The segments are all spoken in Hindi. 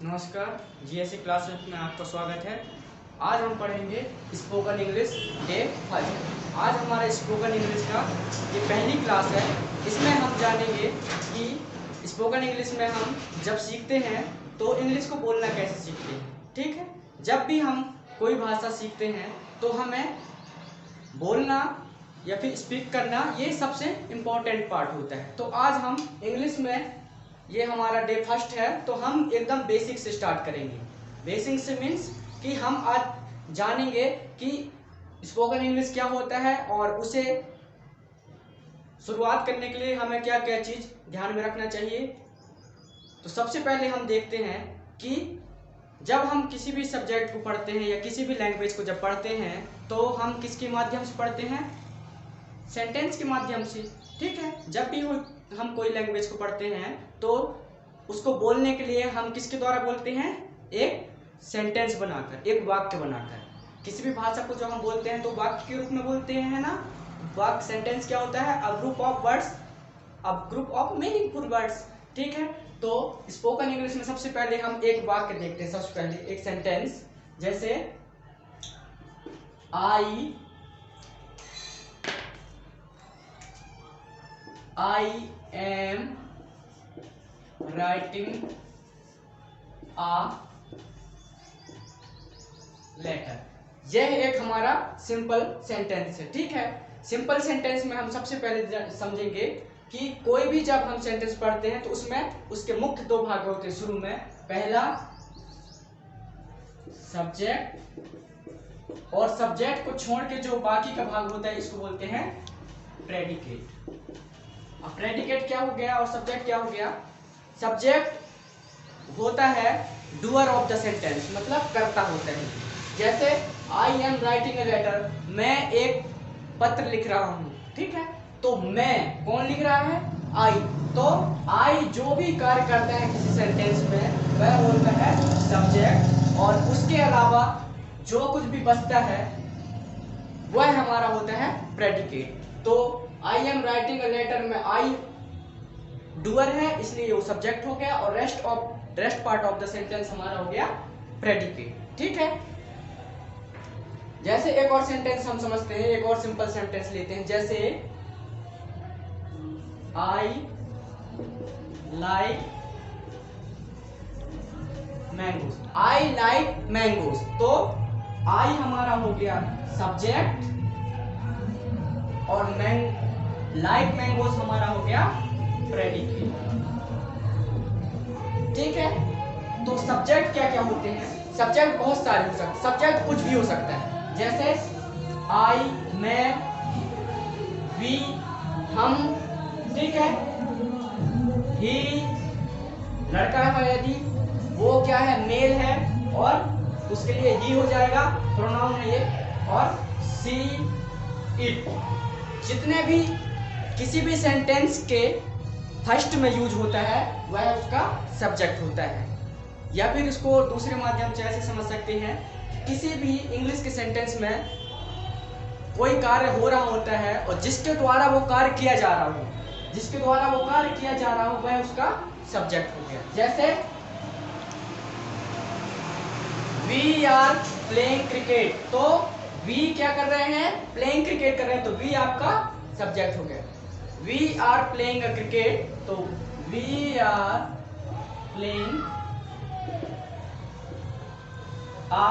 नमस्कार, जीएससी क्लासेस में आपका स्वागत है। आज हम पढ़ेंगे स्पोकन इंग्लिश डे 5। आज हमारा स्पोकन इंग्लिश का ये पहली क्लास है। इसमें हम जानेंगे कि स्पोकन इंग्लिश में हम जब सीखते हैं तो इंग्लिश को बोलना कैसे सीखते हैं। ठीक है, जब भी हम कोई भाषा सीखते हैं तो हमें बोलना या फिर स्पीक करना ये सबसे इम्पोर्टेंट पार्ट होता है। तो आज हम इंग्लिश में, ये हमारा डे फर्स्ट है, तो हम एकदम बेसिक से स्टार्ट करेंगे। बेसिक से मीन्स कि हम आज जानेंगे कि स्पोकन इंग्लिश क्या होता है और उसे शुरुआत करने के लिए हमें क्या क्या चीज़ ध्यान में रखना चाहिए। तो सबसे पहले हम देखते हैं कि जब हम किसी भी सब्जेक्ट को पढ़ते हैं या किसी भी लैंग्वेज को जब पढ़ते हैं तो हम किसके माध्यम से पढ़ते हैं? सेंटेंस के माध्यम से। ठीक है, जब भी हम कोई लैंग्वेज को पढ़ते हैं तो उसको बोलने के लिए हम किसके द्वारा बोलते हैं? एक सेंटेंस बनाकर, एक वाक्य बनाकर। किसी भी भाषा को जब हम बोलते हैं तो वाक्य के रूप में बोलते हैं ना। वाक्य सेंटेंस क्या होता है? A group of words, a group of meaningful words. ठीक है, तो स्पोकन इंग्लिश में सबसे पहले हम एक वाक्य देखते हैं। सबसे पहले एक सेंटेंस, जैसे I am writing a letter। यह एक हमारा सिंपल सेंटेंस है। ठीक है, सिंपल सेंटेंस में हम सबसे पहले समझेंगे कि कोई भी जब हम सेंटेंस पढ़ते हैं तो उसमें उसके मुख्य दो भाग होते हैं। शुरू में पहला सब्जेक्ट, और सब्जेक्ट को छोड़ के जो बाकी का भाग होता है इसको बोलते हैं प्रेडिकेट। अब प्रेडिकेट क्या हो गया और सब्जेक्ट क्या हो गया? सब्जेक्ट होता है डूअर ऑफ द सेंटेंस, मतलब कर्ता होता है। जैसे I am writing a letter, मैं एक पत्र लिख रहा हूँ। ठीक है, तो मैं कौन लिख रहा है? आई। तो आई जो भी कार्य करता है किसी सेंटेंस में वह होता है सब्जेक्ट, और उसके अलावा जो कुछ भी बचता है वह हमारा होता है प्रेडिकेट। तो I am writing a letter में आई डूअर है, इसलिए वो सब्जेक्ट हो गया, और rest part of the sentence हमारा हो गया प्रेडिकेट। ठीक है, जैसे एक और सेंटेंस हम समझते हैं, एक और सिंपल सेंटेंस लेते हैं। जैसे I like mangoes, I like mangoes. तो आई हमारा हो गया सब्जेक्ट और लाइक मैंगोज हमारा हो गया प्रेडिकेट। ठीक है, तो सब्जेक्ट क्या क्या होते हैं? सब्जेक्ट बहुत सारे हो सकते हैं, सब्जेक्ट कुछ भी हो सकता है। जैसे आई, मैं, वी, हम। ठीक है, ही लड़का है यदि, वो क्या है? मेल है, और उसके लिए ही हो जाएगा, प्रोनाउन है ये, और सी, इट। जितने भी किसी भी सेंटेंस के फर्स्ट में यूज होता है वह उसका सब्जेक्ट होता है। या फिर इसको दूसरे माध्यम से ऐसे समझ सकते हैं, किसी भी इंग्लिश के सेंटेंस में कोई कार्य हो रहा होता है और जिसके द्वारा वो कार्य किया जा रहा हो, जिसके द्वारा वो कार्य किया जा रहा हो वह उसका सब्जेक्ट हो गया। जैसे वी आर प्लेइंग क्रिकेट, तो वी क्या कर रहे हैं? प्लेइंग क्रिकेट कर रहे हैं, तो वी आपका सब्जेक्ट हो गया। We are playing a cricket, तो we are playing a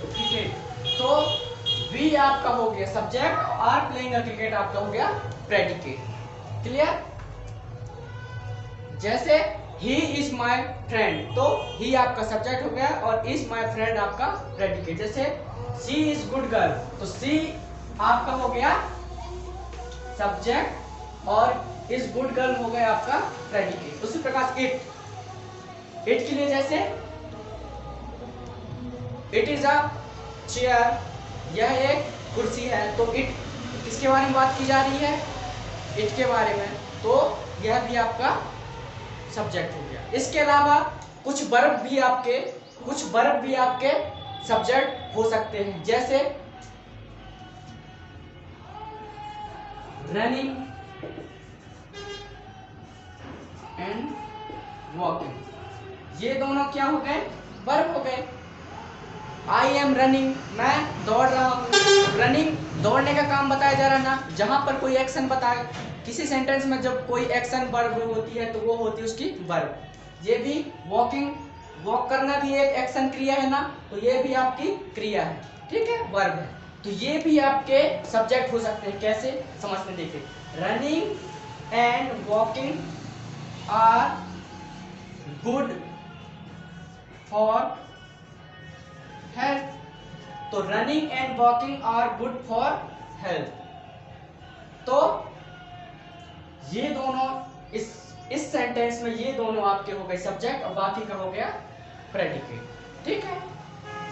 cricket, तो वी आपका हो गया subject, are playing a cricket आपका हो गया प्रेडिकेट। क्लियर? जैसे ही इज माई फ्रेंड, तो ही आपका सब्जेक्ट हो गया और इज माई फ्रेंड आपका प्रेडिकेट। जैसे शी इज गुड गर्ल, तो शी आपका हो गया सब्जेक्ट और इज गुड गर्ल हो गया आपका प्रेडिकेट। उसी प्रकार इट के लिए जैसे इट इज अ चेयर, यह एक कुर्सी है, तो इट किसके बारे में बात की जा रही है? इट के बारे में, तो यह भी आपका सब्जेक्ट हो गया। इसके अलावा कुछ वर्ब भी आपके सब्जेक्ट हो सकते हैं। जैसे रनिंग एंड वॉकिंग, ये दोनों क्या हो गए, वर्ब हो गए। आई एम रनिंग, मैं दौड़ रहा हूँ। रनिंग दौड़ने का काम बताया जा रहा है ना, जहां पर कोई एक्शन बताए किसी सेंटेंस में, जब कोई एक्शन वर्ब होती है तो वो होती है उसकी वर्ब। ये भी वॉकिंग, वॉक करना भी एक एक्शन क्रिया है ना, तो ये भी आपकी क्रिया है, ठीक है, वर्ब है। तो ये भी आपके सब्जेक्ट हो सकते हैं। कैसे समझते, देखिए, running and walking are good for health. तो running and walking are good for health. तो ये दोनों इस सेंटेंस में ये दोनों आपके हो गए सब्जेक्ट और बाकी का हो गया प्रेडिकेट, ठीक है।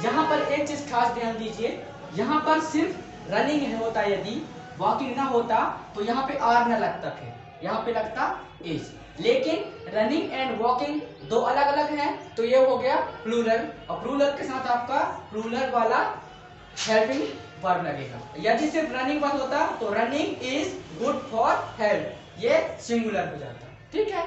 यहां पर एक चीज खास ध्यान दीजिए, यहां पर सिर्फ रनिंग होता, यदि वॉकिंग ना होता तो यहाँ पे आर ना लगता, फिर यहाँ पे लगता इज। लेकिन रनिंग एंड वॉकिंग दो अलग अलग हैं, तो ये हो गया प्लूरल, और प्लूरल के साथ आपका प्लूरल वाला हेल्पिंग वर्ब लगेगा। यदि सिर्फ रनिंग वर्ब होता तो running is good for health, ये सिंगुलर हो जाता, ठीक है।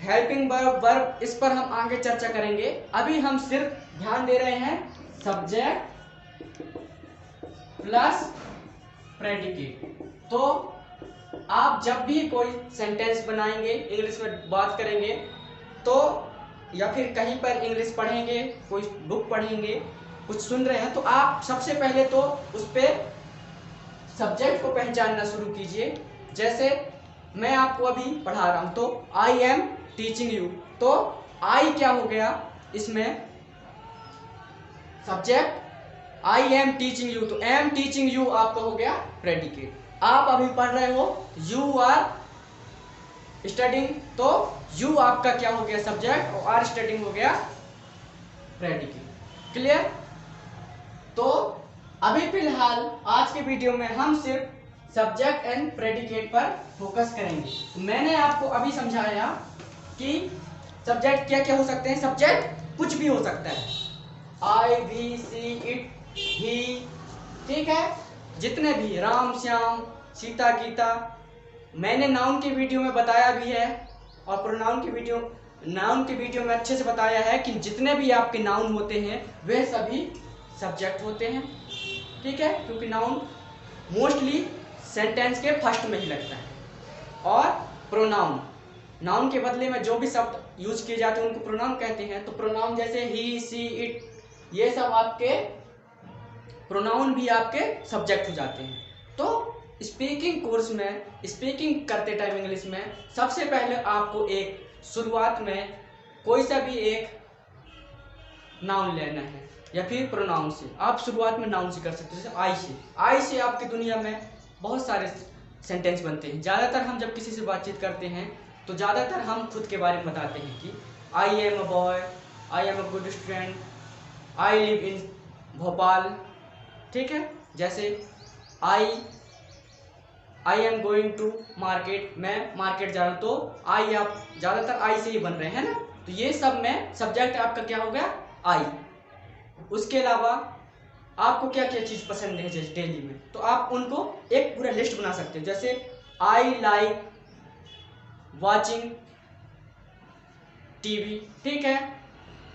हेल्पिंग वर्ब इस पर हम आगे चर्चा करेंगे। अभी हम सिर्फ ध्यान दे रहे हैं सब्जेक्ट प्लस प्रेडिकेट। तो आप जब भी कोई सेंटेंस बनाएंगे, इंग्लिश में बात करेंगे, तो या फिर कहीं पर इंग्लिश पढ़ेंगे, कोई बुक पढ़ेंगे, कुछ सुन रहे हैं, तो आप सबसे पहले तो उस पे सब्जेक्ट को पहचानना शुरू कीजिए। जैसे मैं आपको अभी पढ़ा रहा हूं, तो आई एम टीचिंग यू, तो आई क्या हो गया इसमें, subject. I am teaching you, तो एम टीचिंग यू आपका हो गया प्रेडिकेट। आप अभी पढ़ रहे हो, यू आर स्टडिंग, तो यू आपका क्या हो गया सब्जेक्ट, और आर स्टडिंग हो गया प्रेडिकेट। क्लियर। तो अभी फिलहाल आज के वीडियो में हम सिर्फ सब्जेक्ट एंड प्रेडिकेट पर फोकस करेंगे। मैंने आपको अभी समझाया कि सब्जेक्ट क्या क्या हो सकते हैं। सब्जेक्ट कुछ भी हो सकता है, आई, वी, सी, इट, ही, ठीक है, जितने भी, राम, श्याम, सीता, गीता। मैंने नाउन के वीडियो में बताया भी है, और प्रोनाउन के वीडियो में अच्छे से बताया है कि जितने भी आपके नाउन होते हैं वे सभी सब्जेक्ट होते हैं, ठीक है, क्योंकि नाउन मोस्टली सेंटेंस के फर्स्ट में ही लगता है। और प्रोनाउन, नाउन के बदले में जो भी शब्द यूज किए जाते हैं उनको प्रोनाउन कहते हैं। तो प्रोनाउन जैसे ही, सी, इट, ये सब आपके प्रोनाउन भी आपके सब्जेक्ट हो जाते हैं। तो स्पीकिंग कोर्स में स्पीकिंग करते टाइम इंग्लिश में सबसे पहले आपको एक शुरुआत में कोई सा भी एक नाउन लेना है, या फिर प्रोनाउन से। आप शुरुआत में नाउन से कर सकते हो, जैसे आई से। आई से आपकी दुनिया में बहुत सारे सेंटेंस बनते हैं। ज़्यादातर हम जब किसी से बातचीत करते हैं तो ज़्यादातर हम खुद के बारे में बताते हैं कि I am a boy, I am a good student, I live in Bhopal, ठीक है। जैसे I am going to market, मैं मार्केट जा रहा हूँ, तो आई, आप ज़्यादातर आई से ही बन रहे हैं ना, तो ये सब में सब्जेक्ट आपका क्या हो गया, आई। उसके अलावा आपको क्या क्या चीज़ पसंद है जैसे डेली में, तो आप उनको एक पूरा लिस्ट बना सकते हो। जैसे आई लाइक वॉचिंग टीवी, ठीक है,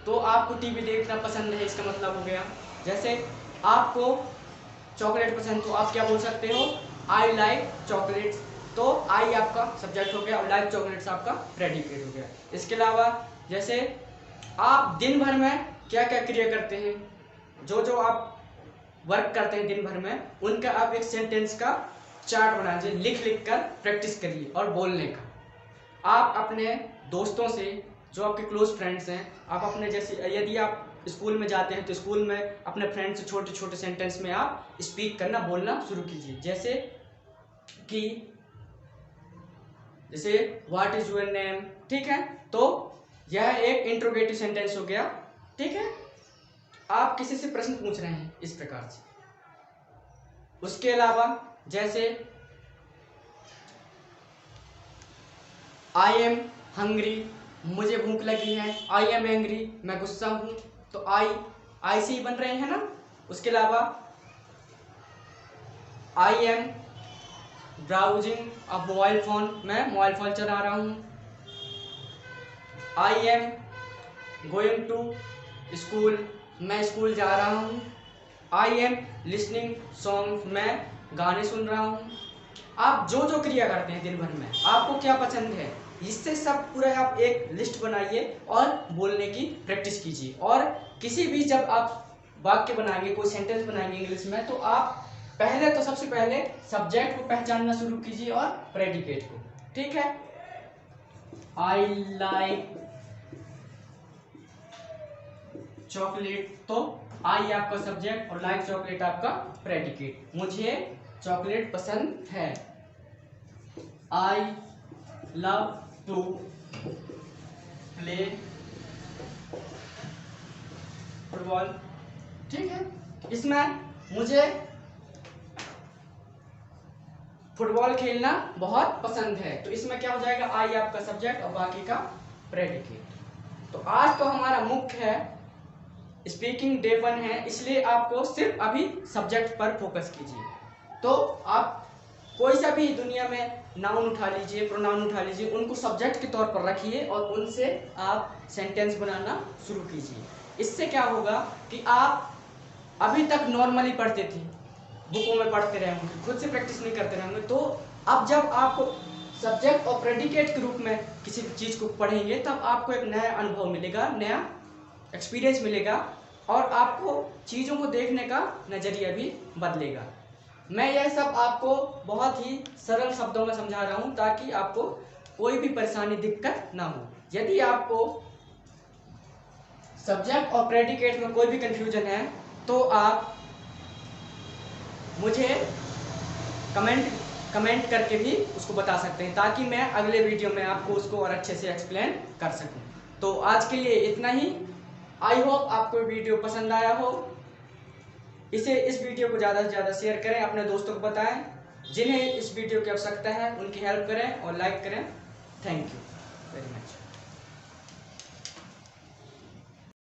तो आपको टीवी देखना पसंद है, इसका मतलब हो गया। जैसे आपको चॉकलेट पसंद, तो आप क्या बोल सकते हो, आई लाइक चॉकलेट्स, तो आई आपका सब्जेक्ट हो गया और लाइक चॉकलेट्स आपका प्रेडिकेट हो गया। इसके अलावा जैसे आप दिन भर में क्या क्या क्रिया करते हैं, जो जो आप वर्क करते हैं दिन भर में, उनका आप एक सेंटेंस का चार्ट बना दीजिए, लिख लिख कर प्रैक्टिस करिए। और बोलने का आप अपने दोस्तों से, जो आपके क्लोज फ्रेंड्स हैं, आप अपने, जैसे यदि आप स्कूल में जाते हैं तो स्कूल में अपने फ्रेंड से छोटे छोटे सेंटेंस में आप स्पीक करना, बोलना शुरू कीजिए। जैसे कि जैसे व्हाट इज योर नेम, ठीक है, तो यह एक इंट्रोगेटिव सेंटेंस हो गया, ठीक है। आप किसी से प्रश्न पूछ रहे हैं इस प्रकार से। उसके अलावा जैसे आई एम हंग्री, मुझे भूख लगी है, आई एम एंग्री, मैं गुस्सा हूं, तो आई से ही बन रहे हैं ना। उसके अलावा I am browsing a mobile phone, मैं मोबाइल फोन चला रहा हूं। I am going to school, मैं स्कूल जा रहा हूँ। आई एम लिसनिंग सॉन्ग, मैं गाने सुन रहा हूँ। आप जो जो क्रिया करते हैं दिन भर में, आपको क्या पसंद है, इससे सब पूरा आप एक लिस्ट बनाइए और बोलने की प्रैक्टिस कीजिए। और किसी भी जब आप वाक्य बनाएंगे, कोई सेंटेंस बनाएंगे इंग्लिश में, तो आप पहले तो सबसे पहले सब्जेक्ट को पहचानना शुरू कीजिए और प्रेडिकेट को। ठीक है, आई लाइक चॉकलेट, तो आई आपका सब्जेक्ट और लाइक चॉकलेट आपका प्रेडिकेट। मुझे चॉकलेट पसंद है। I love to play football. ठीक है, इसमें मुझे फुटबॉल खेलना बहुत पसंद है, तो इसमें क्या हो जाएगा, आई आपका सब्जेक्ट और बाकी का प्रेडिकेट। तो आज तो हमारा मुख्य है स्पीकिंग डे 1 है, इसलिए आपको सिर्फ अभी सब्जेक्ट पर फोकस कीजिए। तो आप कोई सा भी दुनिया में नाउन उठा लीजिए, प्रोनाउन उठा लीजिए, उनको सब्जेक्ट के तौर पर रखिए और उनसे आप सेंटेंस बनाना शुरू कीजिए। इससे क्या होगा कि आप अभी तक नॉर्मली पढ़ते थे, बुकों में पढ़ते रहे होंगे, खुद से प्रैक्टिस नहीं करते रहे होंगे, तो अब जब आपको सब्जेक्ट और प्रेडिकेट के रूप में किसी चीज़ को पढ़ेंगे, तब आपको एक नया अनुभव मिलेगा, नया एक्सपीरियंस मिलेगा और आपको चीज़ों को देखने का नज़रिया भी बदलेगा। मैं यह सब आपको बहुत ही सरल शब्दों में समझा रहा हूँ ताकि आपको कोई भी परेशानी, दिक्कत ना हो। यदि आपको सब्जेक्ट और प्रेडिकेट में कोई भी कंफ्यूजन है तो आप मुझे कमेंट करके भी उसको बता सकते हैं, ताकि मैं अगले वीडियो में आपको उसको और अच्छे से एक्सप्लेन कर सकूं। तो आज के लिए इतना ही। आई होप आपको वीडियो पसंद आया हो। इस वीडियो को ज़्यादा से ज़्यादा शेयर करें, अपने दोस्तों को बताएं, जिन्हें इस वीडियो की आवश्यकता है उनकी हेल्प करें और लाइक करें। Thank you very much.